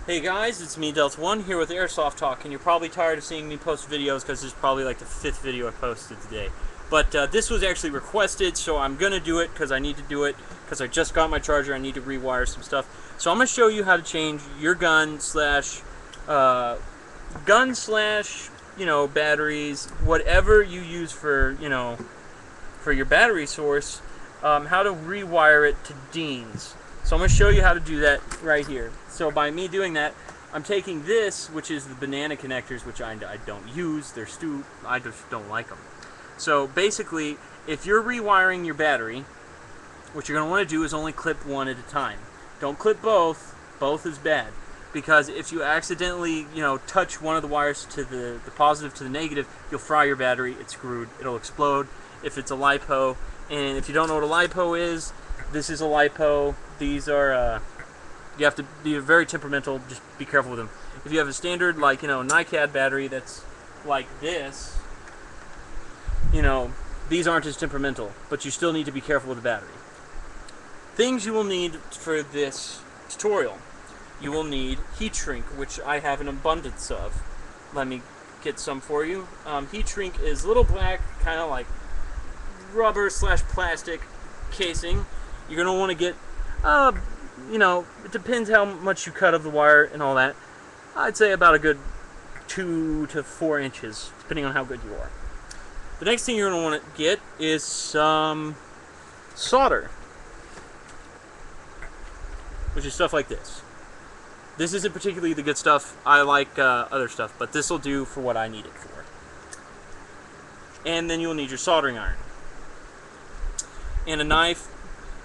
Hey guys, it's me Delta1 here with AirSofttalk, and you're probably tired of seeing me post videos because this is probably like the 5th video I posted today. But this was actually requested, so I'm going to do it because I need to do it because I just got my charger. I need to rewire some stuff. So I'm going to show you how to change your gun slash, batteries, whatever you use for, for your battery source, how to rewire it to Dean's. So I'm going to show you how to do that right here. So by me doing that, I'm taking this, which is the banana connectors, which I don't use. They're I just don't like them. So basically, if you're rewiring your battery, what you're going to want to do is only clip one at a time. Don't clip both. Both is bad. Because if you accidentally, touch one of the wires to the positive to the negative, you'll fry your battery. It's screwed. It'll explode if it's a LiPo. And if you don't know what a LiPo is, this is a LiPo. These are, you have to be very temperamental. Just be careful with them. If you have a standard, like, NiCad battery that's like this, these aren't as temperamental. But you still need to be careful with the battery. Things you will need for this tutorial. You will need heat shrink, which I have an abundance of. Let me get some for you. Heat shrink is little black, kind of like rubber / plastic casing. You're going to want to get, it depends how much you cut of the wire and all that. I'd say about a good 2 to 4 inches, depending on how good you are. The next thing you're going to want to get is some solder, which is stuff like this. This isn't particularly the good stuff. I like other stuff, but this will do for what I need it for. And then you'll need your soldering iron, and a knife,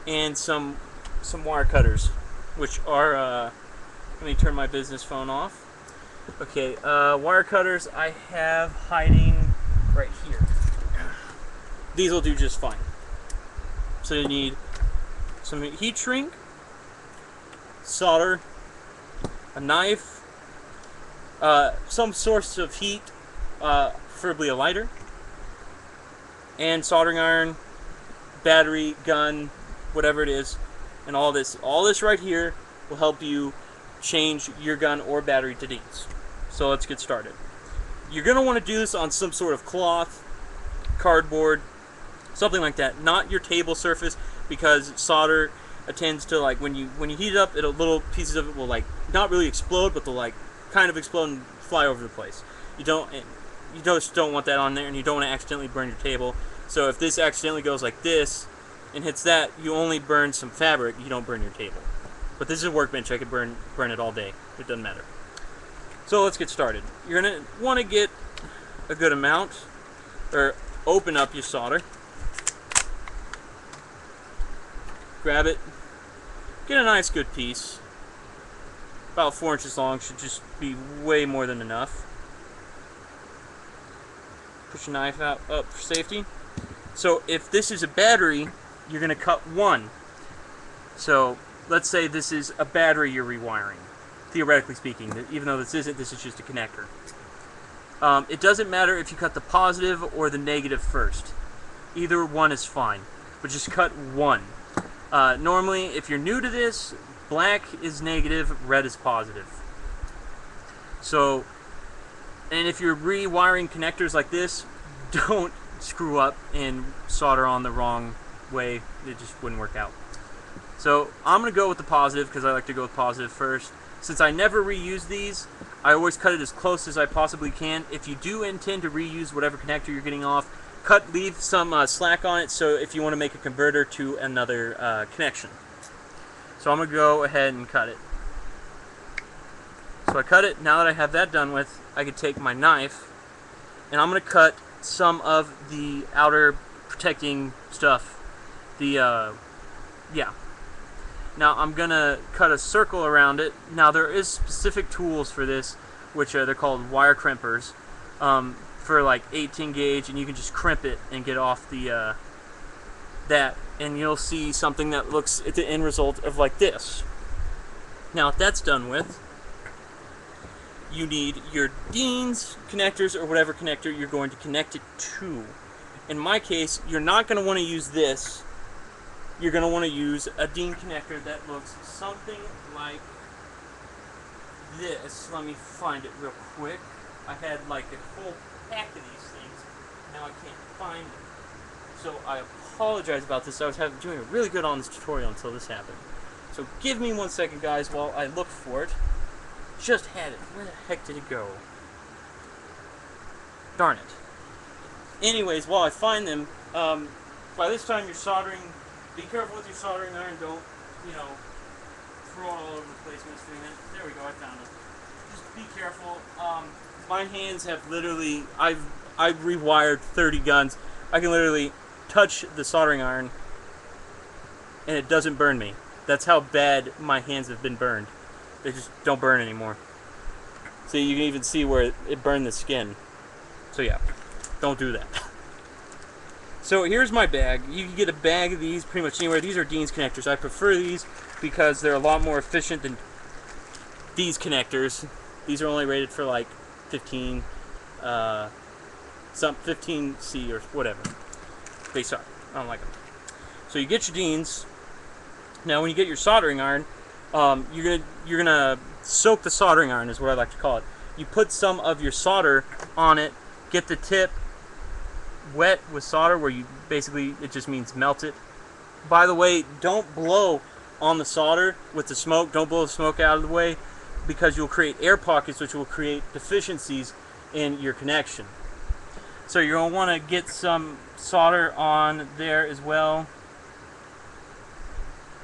and some wire cutters, which are, let me turn my business phone off. Okay, wire cutters I have hiding right here. These will do just fine. So you need some heat shrink, solder, a knife, some source of heat, preferably a lighter, and soldering iron, battery, gun, whatever it is, and all this right here will help you change your gun or battery to Dean's. So let's get started. You're going to want to do this on some sort of cloth, cardboard, something like that. Not your table surface, because solder tends to, like, when you heat it up, little pieces of it will, like, not really explode, but they'll, like, kind of explode and fly over the place. You just don't want that on there, and you don't want to accidentally burn your table. So if this accidentally goes like this and hits that, you only burn some fabric, you don't burn your table. But this is a workbench. I could burn it all day. It doesn't matter. So let's get started. You're going to want to get a good amount, or open up your solder. Grab it. Get a nice good piece. About 4 inches long. Should just be way more than enough. Push your knife out up for safety. So if this is a battery, you're going to cut one. So let's say this is a battery you're rewiring, theoretically speaking, even though this isn't. This is just a connector. It doesn't matter if you cut the positive or the negative first. Either one is fine, but just cut one. Normally, if you're new to this, black is negative, red is positive. So, and if you're rewiring connectors like this, don't screw up and solder on the wrong way. It just wouldn't work out. So I'm going to go with the positive because I like to go with positive first. Since I never reuse these, I always cut it as close as I possibly can. If you do intend to reuse whatever connector you're getting off, leave some slack on it, so if you want to make a converter to another connection. So I'm going to go ahead and cut it. So I cut it. Now that I have that done with, I can take my knife, and I'm going to cut some of the outer protecting stuff. Now I'm going to cut a circle around it. Now there is specific tools for this, which they're called wire crimpers, for like 18 gauge, and you can just crimp it and get off the that, and you'll see something that looks at the end result of like this. Now if that's done with, you need your Dean's connectors or whatever connector you're going to connect it to. In my case, you're not going to want to use this. You're going to want to use a Dean connector that looks something like this. Let me find it real quick. I had like a whole pack of these things. Now I can't find them. So I apologize about this. I was doing really good on this tutorial until this happened. So give me 1 second, guys, while I look for it. Just had it. Where the heck did it go? Darn it. Anyways, while I find them, by this time you're soldering. Be careful with your soldering iron. Don't, throw it all over the place when it's doing that. There we go. I found it. Just be careful. My hands have literally. I've rewired 30 guns. I can literally touch the soldering iron and it doesn't burn me. That's how bad my hands have been burned. They just don't burn anymore. See, you can even see where it burned the skin. So yeah, don't do that. So here's my bag. You can get a bag of these pretty much anywhere. These are Dean's connectors. I prefer these because they're a lot more efficient than these connectors. These are only rated for like 15, 15C or whatever. They suck. I don't like them. So you get your Deans. Now when you get your soldering iron, you're gonna soak the soldering iron is what I like to call it. You put some of your solder on it, get the tip wet with solder where you basically, it just means melt it. By the way, don't blow on the solder with the smoke. Don't blow the smoke out of the way because you'll create air pockets which will create deficiencies in your connection. So you're going to want to get some solder on there as well,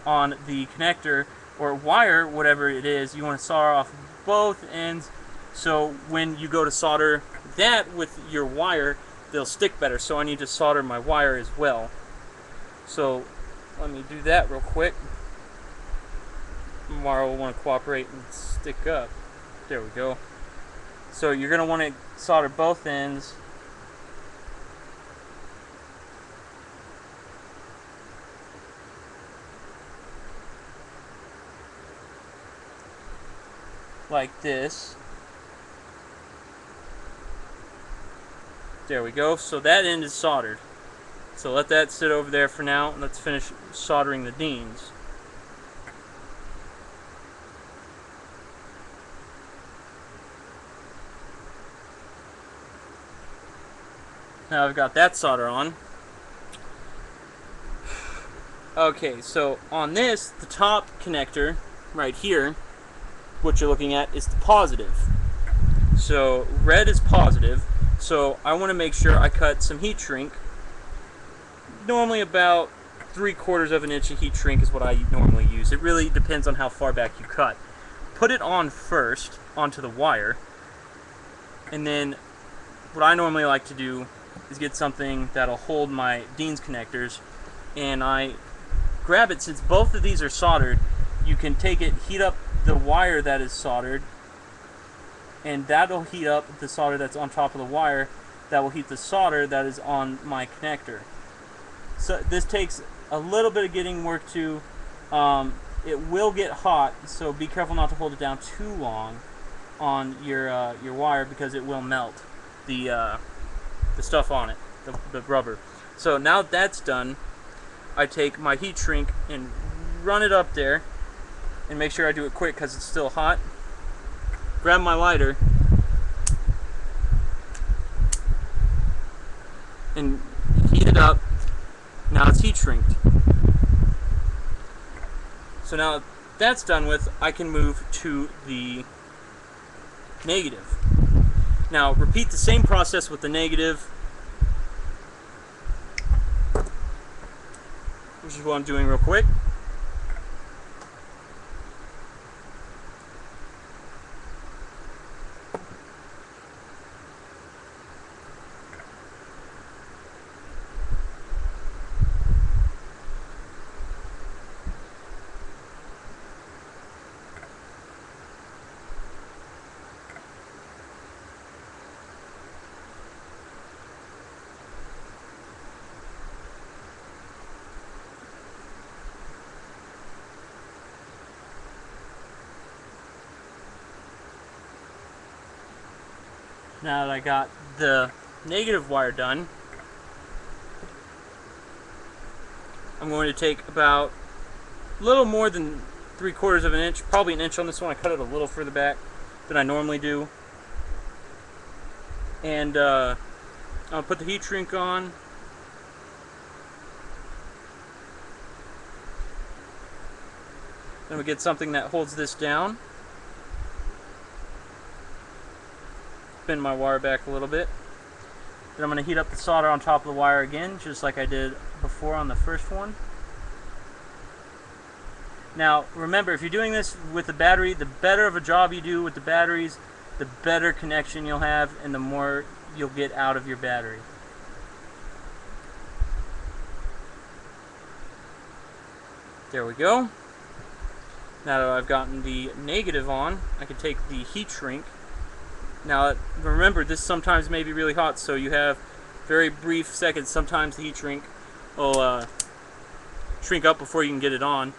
on the connector or wire, whatever it is. You want to solder off both ends so when you go to solder that with your wire, they'll stick better. So I need to solder my wire as well. So let me do that real quick. Wire will want to cooperate and stick up. There we go. So you're going to want to solder both ends. Like this. There we go. So that end is soldered. So let that sit over there for now. And let's finish soldering the Deans. Now I've got that solder on. Okay, so on this, the top connector right here, what you're looking at is the positive. So red is positive. So I want to make sure I cut some heat shrink. Normally about 3/4 of an inch of heat shrink is what I normally use. It really depends on how far back you cut. Put it on first, onto the wire. And then what I normally like to do is get something that'll hold my Dean's connectors. And I grab it, since both of these are soldered, you can take it, heat up the wire that is soldered, and that'll heat up the solder that's on top of the wire. That will heat the solder that is on my connector. So this takes a little bit of getting work to. It will get hot, so be careful not to hold it down too long on your wire because it will melt the stuff on it, the rubber. So now that's done, I take my heat shrink and run it up there, and make sure I do it quick because it's still hot. Grab my lighter and heat it up. Now it's heat shrinked. So now that's done with, I can move to the negative. Now repeat the same process with the negative, which is what I'm doing real quick. Now that I got the negative wire done, I'm going to take about a little more than 3/4 of an inch, probably an inch on this one. I cut it a little further back. than I normally do. And I'll put the heat shrink on. Then we get something that holds this down. Bend my wire back a little bit. Then I'm going to heat up the solder on top of the wire again, just like I did before on the first one. Now, remember, if you're doing this with the battery, the better of a job you do with the batteries, the better connection you'll have, and the more you'll get out of your battery. There we go. Now that I've gotten the negative on, I can take the heat shrink. Now, remember, this sometimes may be really hot, so you have very brief seconds. Sometimes the heat shrink will shrink up before you can get it on.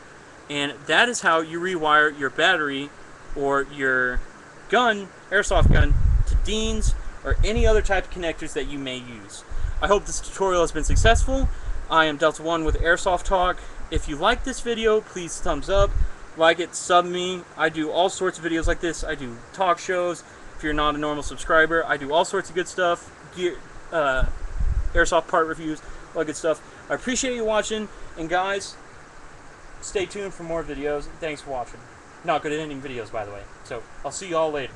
And that is how you rewire your battery or your gun, airsoft gun, to Dean's or any other type of connectors that you may use. I hope this tutorial has been successful. I am Delta One with AirSofttalk. If you like this video, please thumbs up, like it, sub me. I do all sorts of videos like this. I do talk shows. If you're not a normal subscriber, I do all sorts of good stuff, gear, airsoft part reviews, all that good stuff. I appreciate you watching, and guys, stay tuned for more videos. Thanks for watching. Not good at ending videos, by the way. So I'll see you all later.